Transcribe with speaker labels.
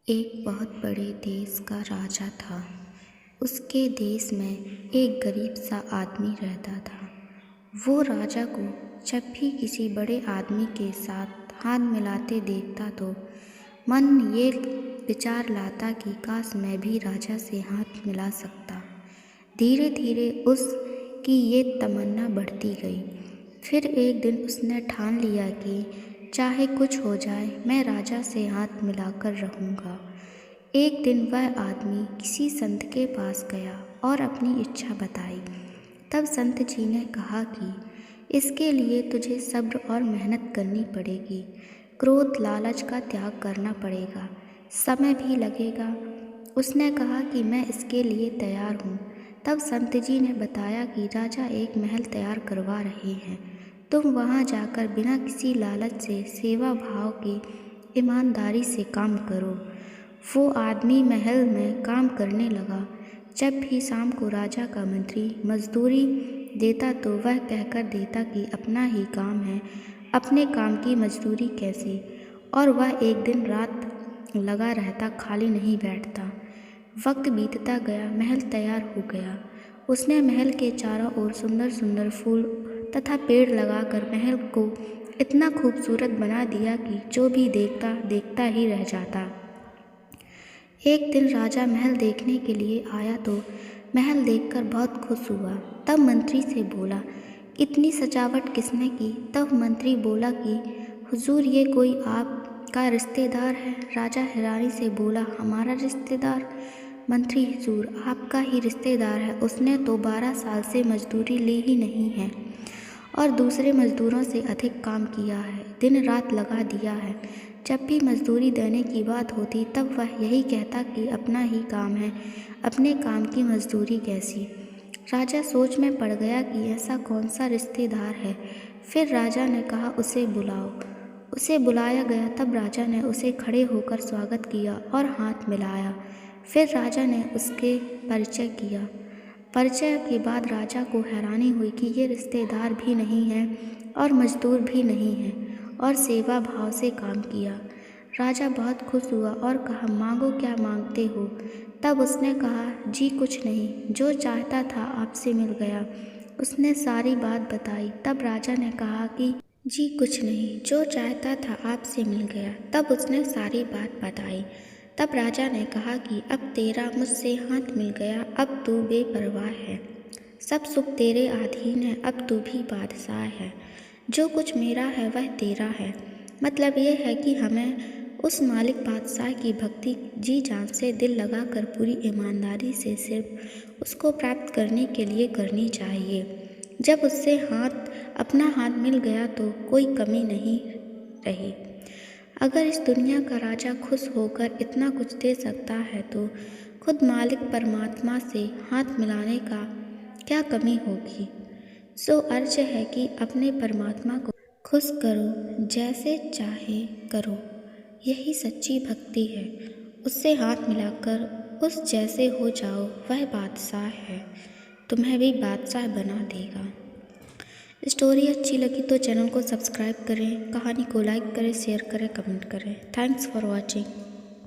Speaker 1: एक बहुत बड़े देश का राजा था। उसके देश में एक गरीब सा आदमी रहता था। वो राजा को जब भी किसी बड़े आदमी के साथ हाथ मिलाते देखता तो मन ये विचार लाता कि काश मैं भी राजा से हाथ मिला सकता। धीरे धीरे उसकी ये तमन्ना बढ़ती गई। फिर एक दिन उसने ठान लिया कि चाहे कुछ हो जाए मैं राजा से हाथ मिलाकर रहूँगा। एक दिन वह आदमी किसी संत के पास गया और अपनी इच्छा बताई। तब संत जी ने कहा कि इसके लिए तुझे सब्र और मेहनत करनी पड़ेगी, क्रोध लालच का त्याग करना पड़ेगा, समय भी लगेगा। उसने कहा कि मैं इसके लिए तैयार हूँ। तब संत जी ने बताया कि राजा एक महल तैयार करवा रहे हैं, तुम वहाँ जाकर बिना किसी लालच से सेवा भाव के ईमानदारी से काम करो। वो आदमी महल में काम करने लगा। जब भी शाम को राजा का मंत्री मजदूरी देता तो वह कहकर देता कि अपना ही काम है, अपने काम की मजदूरी कैसे। और वह एक दिन रात लगा रहता, खाली नहीं बैठता। वक्त बीतता गया, महल तैयार हो गया। उसने महल के चारों ओर सुंदर सुंदर फूल तथा पेड़ लगाकर महल को इतना खूबसूरत बना दिया कि जो भी देखता देखता ही रह जाता। एक दिन राजा महल देखने के लिए आया तो महल देखकर बहुत खुश हुआ। तब मंत्री से बोला, इतनी सजावट किसने की। तब मंत्री बोला कि हुजूर ये कोई आपका रिश्तेदार है। राजा हैरानी से बोला, हमारा रिश्तेदार। मंत्री, हुजूर आपका ही रिश्तेदार है, उसने तो 12 साल से मजदूरी ली ही नहीं है और दूसरे मजदूरों से अधिक काम किया है, दिन रात लगा दिया है। जब भी मजदूरी देने की बात होती तब वह यही कहता कि अपना ही काम है, अपने काम की मजदूरी कैसी। राजा सोच में पड़ गया कि ऐसा कौन सा रिश्तेदार है। फिर राजा ने कहा, उसे बुलाओ। उसे बुलाया गया। तब राजा ने उसे खड़े होकर स्वागत किया और हाथ मिलाया। फिर राजा ने उसके परिचय किया। परिचय के बाद राजा को हैरानी हुई कि ये रिश्तेदार भी नहीं है और मजदूर भी नहीं है और सेवा भाव से काम किया। राजा बहुत खुश हुआ और कहा, मांगो, क्या मांगते हो। तब उसने कहा, जी कुछ नहीं, जो चाहता था आपसे मिल गया। उसने सारी बात बताई। तब राजा ने कहा कि जी कुछ नहीं, जो चाहता था आपसे मिल गया। तब उसने सारी बात बताई। तब राजा ने कहा कि अब तेरा मुझसे हाथ मिल गया, अब तू बेपरवाह है, सब सुख तेरे अधीन है, अब तू भी बादशाह है, जो कुछ मेरा है वह तेरा है। मतलब ये है कि हमें उस मालिक बादशाह की भक्ति जी जान से दिल लगाकर पूरी ईमानदारी से सिर्फ उसको प्राप्त करने के लिए करनी चाहिए। जब उससे अपना हाथ मिल गया तो कोई कमी नहीं रही। अगर इस दुनिया का राजा खुश होकर इतना कुछ दे सकता है तो खुद मालिक परमात्मा से हाथ मिलाने का क्या कमी होगी। सो अर्ज है कि अपने परमात्मा को खुश करो, जैसे चाहे करो, यही सच्ची भक्ति है। उससे हाथ मिलाकर उस जैसे हो जाओ, वह बादशाह है, तुम्हें भी बादशाह बना देगा। स्टोरी अच्छी लगी तो चैनल को सब्सक्राइब करें, कहानी को लाइक करें, शेयर करें, कमेंट करें। Thanks for watching.